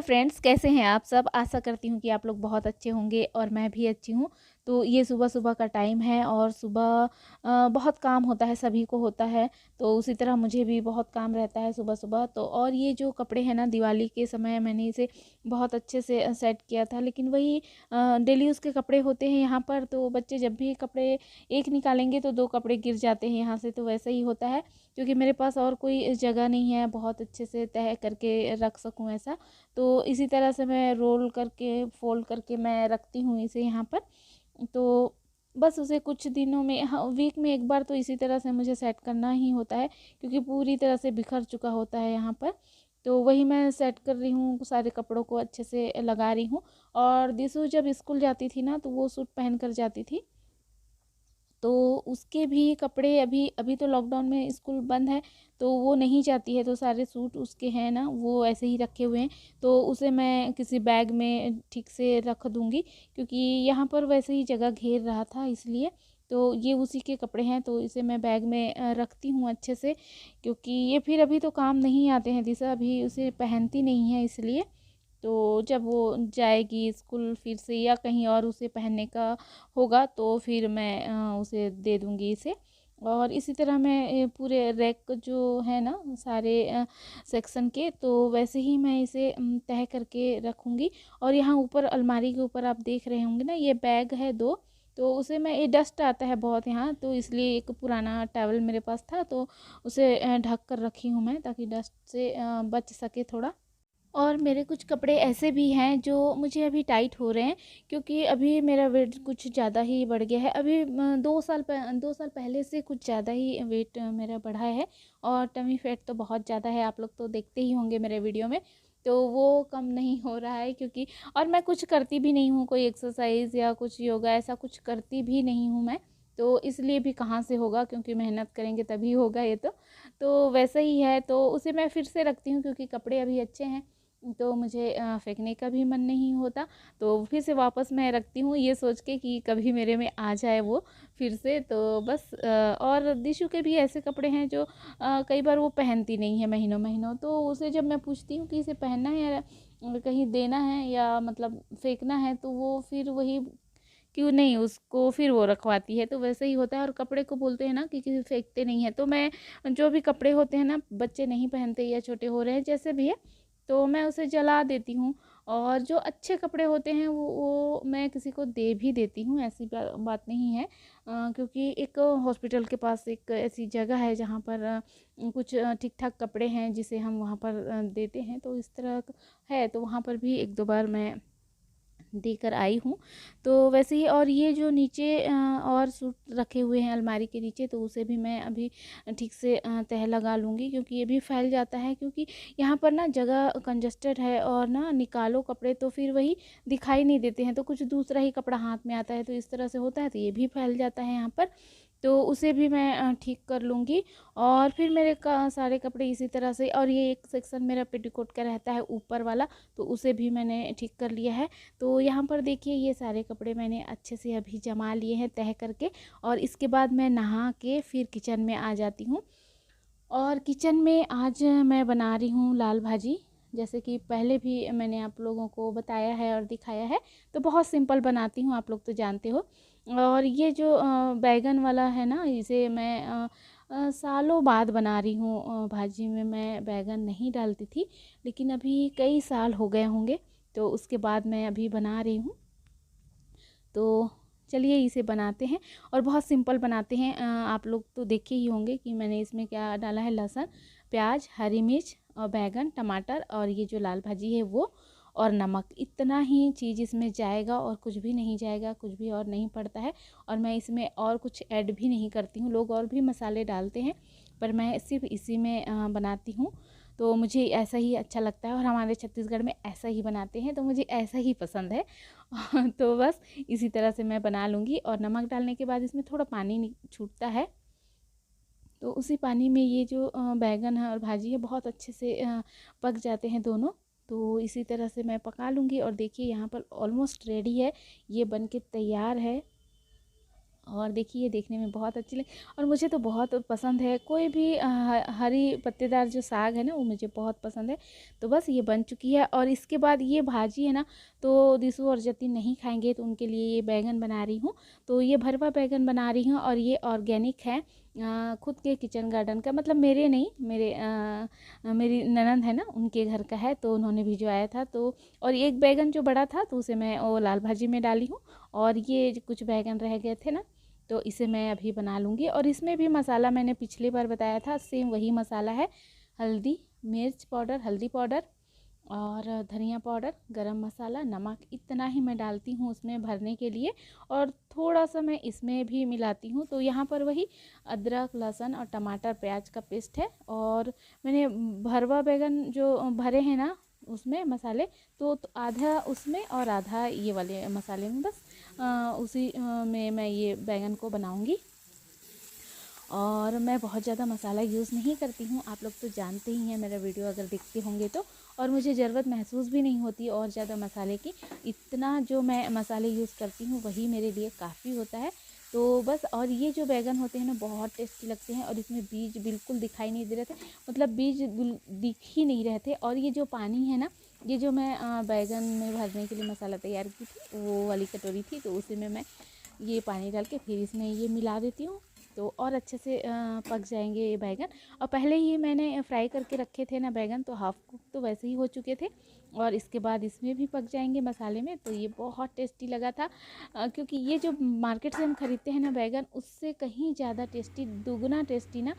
Friends, कैसे हैं आप सब? आशा करती हूँ कि आप लोग बहुत अच्छे होंगे और मैं भी अच्छी हूँ। तो ये सुबह-सुबह का टाइम है और सुबह बहुत काम होता है, सभी को होता है। तो उसी तरह मुझे भी बहुत काम रहता है सुबह-सुबह। तो और ये जो कपड़े हैं ना, दिवाली के समय मैंने इसे बहुत अच्छे से सेट किया था। लेकिन वही डेली यूज़ के कपड़े होते हैं यहाँ पर, तो बच्चे जब भी कपड़े एक निकालेंगे तो 2 कपड़े गिर जाते हैं यहाँ से। तो वैसा ही होता है, क्योंकि मेरे पास और कोई जगह नहीं है बहुत अच्छे से तह करके रख सकूँ ऐसा। तो इसी तरह से मैं रोल करके फ़ोल्ड करके मैं रखती हूँ इसे यहाँ पर। तो बस उसे कुछ दिनों में, हाँ, वीक में एक बार तो इसी तरह से मुझे सेट करना ही होता है, क्योंकि पूरी तरह से बिखर चुका होता है यहाँ पर। तो वही मैं सेट कर रही हूँ, सारे कपड़ों को अच्छे से लगा रही हूँ। और दिशु जब स्कूल जाती थी ना, तो वो सूट पहन कर जाती थी। तो उसके भी कपड़े अभी अभी तो लॉकडाउन में स्कूल बंद है, तो वो नहीं जाती है, तो सारे सूट उसके हैं ना, वो ऐसे ही रखे हुए हैं। तो उसे मैं किसी बैग में ठीक से रख दूँगी, क्योंकि यहाँ पर वैसे ही जगह घेर रहा था इसलिए। तो ये उसी के कपड़े हैं, तो इसे मैं बैग में रखती हूँ अच्छे से, क्योंकि ये फिर अभी तो काम नहीं आते हैं। दिशा अभी उसे पहनती नहीं है इसलिए। तो जब वो जाएगी स्कूल फिर से या कहीं और उसे पहनने का होगा, तो फिर मैं उसे दे दूँगी इसे। और इसी तरह मैं पूरे रैक जो है ना, सारे सेक्शन के, तो वैसे ही मैं इसे तह करके रखूँगी। और यहाँ ऊपर अलमारी के ऊपर आप देख रहे होंगे ना, ये बैग है 2। तो उसे मैं, ये डस्ट आता है बहुत यहाँ, तो इसलिए एक पुराना टॉवल मेरे पास था, तो उसे ढक कर रखी हूँ मैं, ताकि डस्ट से बच सके थोड़ा। और मेरे कुछ कपड़े ऐसे भी हैं जो मुझे अभी टाइट हो रहे हैं, क्योंकि अभी मेरा वेट कुछ ज़्यादा ही बढ़ गया है। अभी 2 साल पहले से कुछ ज़्यादा ही वेट मेरा बढ़ा है। और टमी फैट तो बहुत ज़्यादा है, आप लोग तो देखते ही होंगे मेरे वीडियो में। तो वो कम नहीं हो रहा है, क्योंकि और मैं कुछ करती भी नहीं हूँ, कोई एक्सरसाइज या कुछ योगा ऐसा कुछ करती भी नहीं हूँ मैं। तो इसलिए भी कहाँ से होगा, क्योंकि मेहनत करेंगे तभी होगा ये तो वैसा ही है। तो उसे मैं फिर से रखती हूँ, क्योंकि कपड़े अभी अच्छे हैं, तो मुझे फेंकने का भी मन नहीं होता। तो फिर से वापस मैं रखती हूँ, ये सोच के कि कभी मेरे में आ जाए वो फिर से। तो बस और दिशु के भी ऐसे कपड़े हैं जो कई बार वो पहनती नहीं है महीनों महीनों। तो उसे जब मैं पूछती हूँ कि इसे पहनना है या कहीं देना है या मतलब फेंकना है, तो वो फिर वही क्यों नहीं, उसको फिर वो रखवाती है। तो वैसे ही होता है। और कपड़े को बोलते हैं ना कि किसी फेंकते नहीं है, तो मैं जो भी कपड़े होते हैं ना, बच्चे नहीं पहनते या छोटे हो रहे हैं जैसे भी है, तो मैं उसे जला देती हूँ। और जो अच्छे कपड़े होते हैं वो मैं किसी को दे भी देती हूँ, ऐसी बात नहीं है। क्योंकि एक हॉस्पिटल के पास एक ऐसी जगह है जहाँ पर कुछ ठीक ठाक कपड़े हैं जिसे हम वहाँ पर देते हैं। तो इस तरह है, तो वहाँ पर भी 1-2 बार मैं देकर आई हूँ। तो वैसे ही, और ये जो नीचे और सूट रखे हुए हैं अलमारी के नीचे, तो उसे भी मैं अभी ठीक से तह लगा लूँगी, क्योंकि ये भी फैल जाता है। क्योंकि यहाँ पर ना जगह कंजस्टेड है, और ना निकालो कपड़े तो फिर वही दिखाई नहीं देते हैं, तो कुछ दूसरा ही कपड़ा हाथ में आता है, तो इस तरह से होता है, तो ये भी फैल जाता है यहाँ पर। तो उसे भी मैं ठीक कर लूँगी। और फिर मेरे सारे कपड़े इसी तरह से, और ये एक सेक्शन मेरा पेटीकोट का रहता है ऊपर वाला, तो उसे भी मैंने ठीक कर लिया है। तो यहाँ पर देखिए, ये सारे कपड़े मैंने अच्छे से अभी जमा लिए हैं तह करके। और इसके बाद मैं नहा के फिर किचन में आ जाती हूँ। और किचन में आज मैं बना रही हूँ लाल भाजी, जैसे कि पहले भी मैंने आप लोगों को बताया है और दिखाया है। तो बहुत सिंपल बनाती हूँ, आप लोग तो जानते हो। और ये जो बैगन वाला है ना, इसे मैं सालों बाद बना रही हूँ। भाजी में मैं बैगन नहीं डालती थी, लेकिन अभी कई साल हो गए होंगे, तो उसके बाद मैं अभी बना रही हूँ। तो चलिए इसे बनाते हैं, और बहुत सिंपल बनाते हैं। आप लोग तो देखे ही होंगे कि मैंने इसमें क्या डाला है: लहसुन, प्याज, हरी मिर्च और बैगन, टमाटर, और ये जो लाल भाजी है वो, और नमक। इतना ही चीज़ इसमें जाएगा, और कुछ भी नहीं जाएगा, कुछ भी और नहीं पड़ता है। और मैं इसमें और कुछ ऐड भी नहीं करती हूँ, लोग और भी मसाले डालते हैं, पर मैं सिर्फ इसी में बनाती हूँ। तो मुझे ऐसा ही अच्छा लगता है, और हमारे छत्तीसगढ़ में ऐसा ही बनाते हैं, तो मुझे ऐसा ही पसंद है। तो बस इसी तरह से मैं बना लूँगी। और नमक डालने के बाद इसमें थोड़ा पानी छूटता है, तो उसी पानी में ये जो बैगन है और भाजी है बहुत अच्छे से पक जाते हैं दोनों। तो इसी तरह से मैं पका लूँगी। और देखिए यहाँ पर ऑलमोस्ट रेडी है, ये बन के तैयार है। और देखिए ये देखने में बहुत अच्छी लगी और मुझे तो बहुत पसंद है। कोई भी हरी पत्तेदार जो साग है ना वो मुझे बहुत पसंद है। तो बस ये बन चुकी है और इसके बाद ये भाजी है ना, तो दिशु और जतिन नहीं खाएंगे तो उनके लिए ये बैंगन बना रही हूँ। तो ये भरवा बैंगन बना रही हूँ और ये ऑर्गेनिक है, खुद के किचन गार्डन का, मतलब मेरे नहीं, मेरी ननंद है ना उनके घर का है, तो उन्होंने भिजवाया था। तो और एक बैगन जो बड़ा था तो उसे मैं वो लाल भाजी में डाली हूँ और ये कुछ बैगन रह गए थे ना तो इसे मैं अभी बना लूँगी। और इसमें भी मसाला मैंने पिछली बार बताया था, सेम वही मसाला है। हल्दी, मिर्च पाउडर, हल्दी पाउडर और धनिया पाउडर, गरम मसाला, नमक, इतना ही मैं डालती हूँ उसमें भरने के लिए। और थोड़ा सा मैं इसमें भी मिलाती हूँ। तो यहाँ पर वही अदरक, लहसुन और टमाटर, प्याज का पेस्ट है। और मैंने भरवा बैगन जो भरे हैं ना उसमें मसाले, तो आधा उसमें और आधा ये वाले मसाले में, बस उसी में मैं ये बैगन को बनाऊंगी। और मैं बहुत ज़्यादा मसाला यूज़ नहीं करती हूँ, आप लोग तो जानते ही हैं मेरा वीडियो अगर देखते होंगे तो। और मुझे ज़रूरत महसूस भी नहीं होती और ज़्यादा मसाले की, इतना जो मैं मसाले यूज़ करती हूँ वही मेरे लिए काफ़ी होता है। तो बस, और ये जो बैगन होते हैं ना बहुत टेस्टी लगते हैं और इसमें बीज बिल्कुल दिखाई नहीं दे रहे थे, मतलब बीज दिख ही नहीं रहे थे। और ये जो पानी है ना, ये जो मैं बैगन में भरने के लिए मसाला तैयार की थी वो वाली कटोरी थी, तो उसी में मैं ये पानी डाल के फिर इसमें ये मिला देती हूँ, तो और अच्छे से पक जाएंगे ये बैगन। और पहले ही मैंने फ्राई करके रखे थे ना बैगन, तो हाफ़ कुक तो वैसे ही हो चुके थे और इसके बाद इसमें भी पक जाएंगे मसाले में। तो ये बहुत टेस्टी लगा था, क्योंकि ये जो मार्केट से हम ख़रीदते हैं ना बैगन, उससे कहीं ज़्यादा टेस्टी, दुगना टेस्टी ना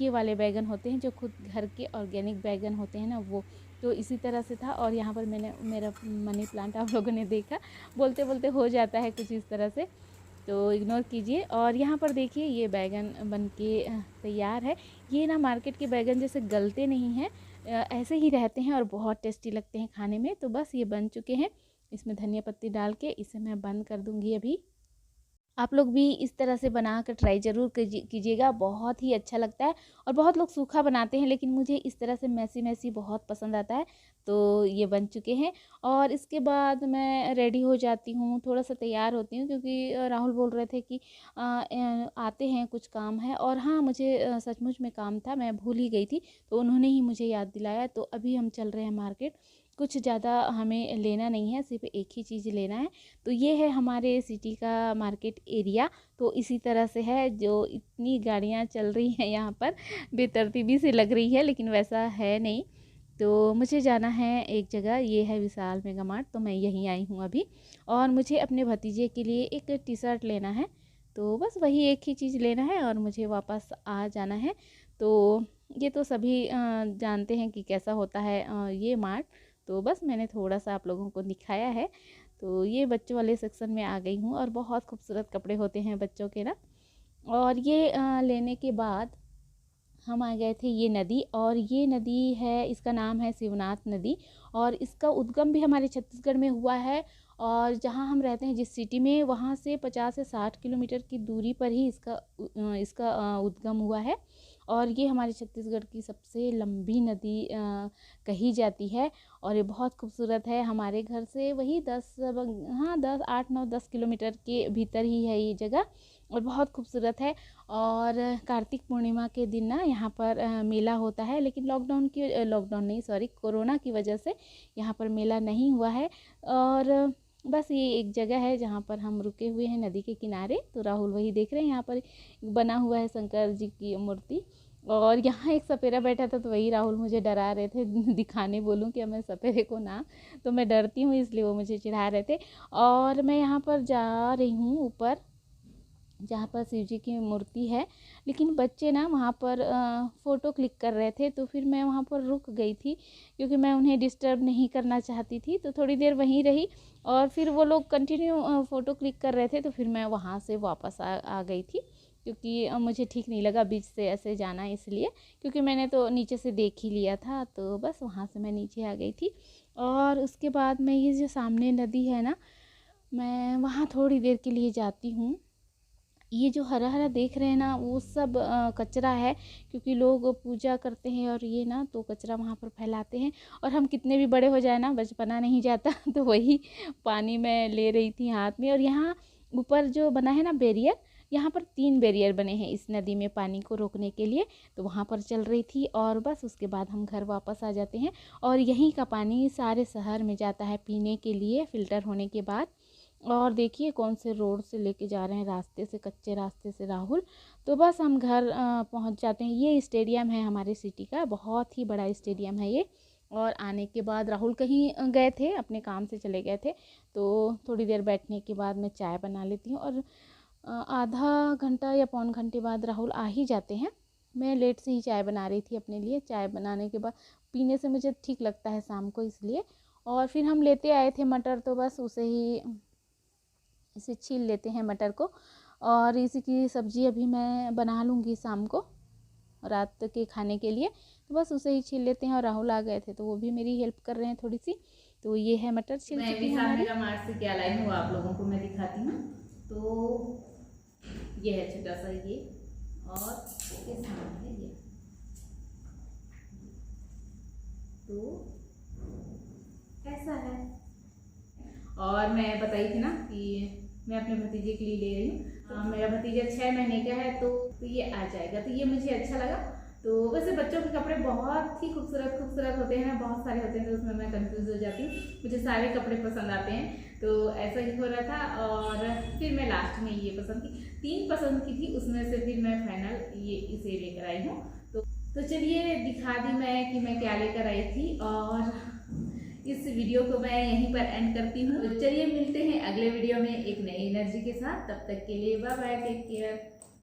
ये वाले बैगन होते हैं जो खुद घर के ऑर्गेनिक बैगन होते हैं ना वो। तो इसी तरह से था। और यहाँ पर मैंने मेरा मनी प्लांट आप लोगों ने देखा, बोलते बोलते हो जाता है कुछ इस तरह से, तो इग्नोर कीजिए। और यहाँ पर देखिए ये बैगन बन के तैयार है। ये ना मार्केट के बैगन जैसे गलते नहीं हैं, ऐसे ही रहते हैं और बहुत टेस्टी लगते हैं खाने में। तो बस ये बन चुके हैं, इसमें धनिया पत्ती डाल के इसे मैं बंद कर दूँगी अभी। आप लोग भी इस तरह से बना कर ट्राई ज़रूर कीजिएगा, बहुत ही अच्छा लगता है। और बहुत लोग सूखा बनाते हैं लेकिन मुझे इस तरह से मैसी मैसी बहुत पसंद आता है। तो ये बन चुके हैं और इसके बाद मैं रेडी हो जाती हूँ, थोड़ा सा तैयार होती हूँ, क्योंकि राहुल बोल रहे थे कि आते हैं कुछ काम है। और हाँ, मुझे सचमुच में काम था, मैं भूल ही गई थी, तो उन्होंने ही मुझे याद दिलाया। तो अभी हम चल रहे हैं मार्केट, कुछ ज़्यादा हमें लेना नहीं है, सिर्फ एक ही चीज़ लेना है। तो ये है हमारे सिटी का मार्केट एरिया। तो इसी तरह से है, जो इतनी गाड़ियाँ चल रही हैं यहाँ पर, बेतरतीबी से लग रही है लेकिन वैसा है नहीं। तो मुझे जाना है एक जगह, ये है विशाल मेगा मार्ट, तो मैं यहीं आई हूँ अभी। और मुझे अपने भतीजे के लिए एक टी शर्ट लेना है, तो बस वही एक ही चीज़ लेना है और मुझे वापस आ जाना है। तो ये तो सभी जानते हैं कि कैसा होता है ये मार्ट। तो बस मैंने थोड़ा सा आप लोगों को दिखाया है। तो ये बच्चों वाले सेक्शन में आ गई हूँ और बहुत खूबसूरत कपड़े होते हैं बच्चों के ना। और ये लेने के बाद हम आ गए थे ये नदी, और ये नदी है, इसका नाम है शिवनाथ नदी। और इसका उद्गम भी हमारे छत्तीसगढ़ में हुआ है। और जहाँ हम रहते हैं जिस सिटी में, वहाँ से 50 से 60 किलोमीटर की दूरी पर ही इसका उद्गम हुआ है। और ये हमारे छत्तीसगढ़ की सबसे लंबी नदी कही जाती है। और ये बहुत खूबसूरत है, हमारे घर से वही 8-9-10 किलोमीटर के भीतर ही है ये जगह, और बहुत खूबसूरत है। और कार्तिक पूर्णिमा के दिन ना यहाँ पर मेला होता है, लेकिन लॉकडाउन नहीं, सॉरी, कोरोना की वजह से यहाँ पर मेला नहीं हुआ है। और बस ये एक जगह है जहाँ पर हम रुके हुए हैं नदी के किनारे। तो राहुल वही देख रहे हैं, यहाँ पर बना हुआ है शंकर जी की मूर्ति। और यहाँ एक सपेरा बैठा था, तो वही राहुल मुझे डरा रहे थे दिखाने बोलूँ कि मैं सपेरे को ना, तो मैं डरती हूँ इसलिए वो मुझे चिढ़ा रहे थे। और मैं यहाँ पर जा रही हूँ ऊपर, जहाँ पर शिव जी की मूर्ति है, लेकिन बच्चे ना वहाँ पर फ़ोटो क्लिक कर रहे थे, तो फिर मैं वहाँ पर रुक गई थी, क्योंकि मैं उन्हें डिस्टर्ब नहीं करना चाहती थी। तो थोड़ी देर वहीं रही और फिर वो लोग कंटिन्यू फ़ोटो क्लिक कर रहे थे, तो फिर मैं वहाँ से वापस आ गई थी, क्योंकि मुझे ठीक नहीं लगा बीच से ऐसे जाना, इसलिए, क्योंकि मैंने तो नीचे से देख ही लिया था। तो बस वहाँ से मैं नीचे आ गई थी। और उसके बाद मैं ये जो सामने नदी है ना, मैं वहाँ थोड़ी देर के लिए जाती हूँ। ये जो हरा हरा देख रहे हैं ना, वो सब कचरा है, क्योंकि लोग पूजा करते हैं और ये ना तो कचरा वहाँ पर फैलाते हैं। और हम कितने भी बड़े हो जाए ना, बचपना नहीं जाता तो वही पानी में ले रही थी हाथ में। और यहाँ ऊपर जो बना है ना बैरियर, यहाँ पर 3 बैरियर बने हैं इस नदी में पानी को रोकने के लिए, तो वहाँ पर चल रही थी और बस उसके बाद हम घर वापस आ जाते हैं। और यहीं का पानी सारे शहर में जाता है पीने के लिए फ़िल्टर होने के बाद। और देखिए कौन से रोड से लेके जा रहे हैं, रास्ते से, कच्चे रास्ते से राहुल। तो बस हम घर पहुंच जाते हैं। ये स्टेडियम है हमारे सिटी का, बहुत ही बड़ा स्टेडियम है ये। और आने के बाद राहुल कहीं गए थे, अपने काम से चले गए थे, तो थोड़ी देर बैठने के बाद मैं चाय बना लेती हूँ। और आधा घंटा या पौन घंटे बाद राहुल आ ही जाते हैं। मैं लेट से ही चाय बना रही थी अपने लिए। चाय बनाने के बाद पीने से मुझे ठीक लगता है शाम को, इसलिए। और फिर हम लेते आए थे मटर, तो बस इसे छील लेते हैं मटर को। और इसी की सब्ज़ी अभी मैं बना लूँगी शाम को रात के खाने के लिए, तो बस उसे ही छील लेते हैं। और राहुल आ गए थे तो वो भी मेरी हेल्प कर रहे हैं थोड़ी सी। तो ये है मटर छिल चुकी है हमारी। मेरा मार्च से क्या लाई हूँ आप लोगों को मैं दिखाती हूँ। तो ये है छोटा सा ये, और इसके सामने है ये। तो ऐसा है। और मैं बताई थी ना कि मैं अपने भतीजे के लिए ले रही हूँ। मेरा भतीजा 6 महीने का है, तो ये आ जाएगा, तो ये मुझे अच्छा लगा। तो वैसे बच्चों के कपड़े बहुत ही खूबसूरत खूबसूरत होते हैं ना, बहुत सारे होते हैं, तो उसमें मैं कंफ्यूज हो जाती हूँ। मुझे सारे कपड़े पसंद आते हैं, तो ऐसा ही हो रहा था। और फिर मैं लास्ट में ये पसंद की, 3 पसंद की थी, उसमें से फिर मैं फाइनल ये इसे लेकर आई हूँ। तो चलिए दिखा दी मैं कि मैं क्या लेकर आई थी। और इस वीडियो को मैं यहीं पर एंड करती हूँ। तो चलिए मिलते हैं अगले वीडियो में एक नई एनर्जी के साथ। तब तक के लिए बाय बाय, टेक केयर।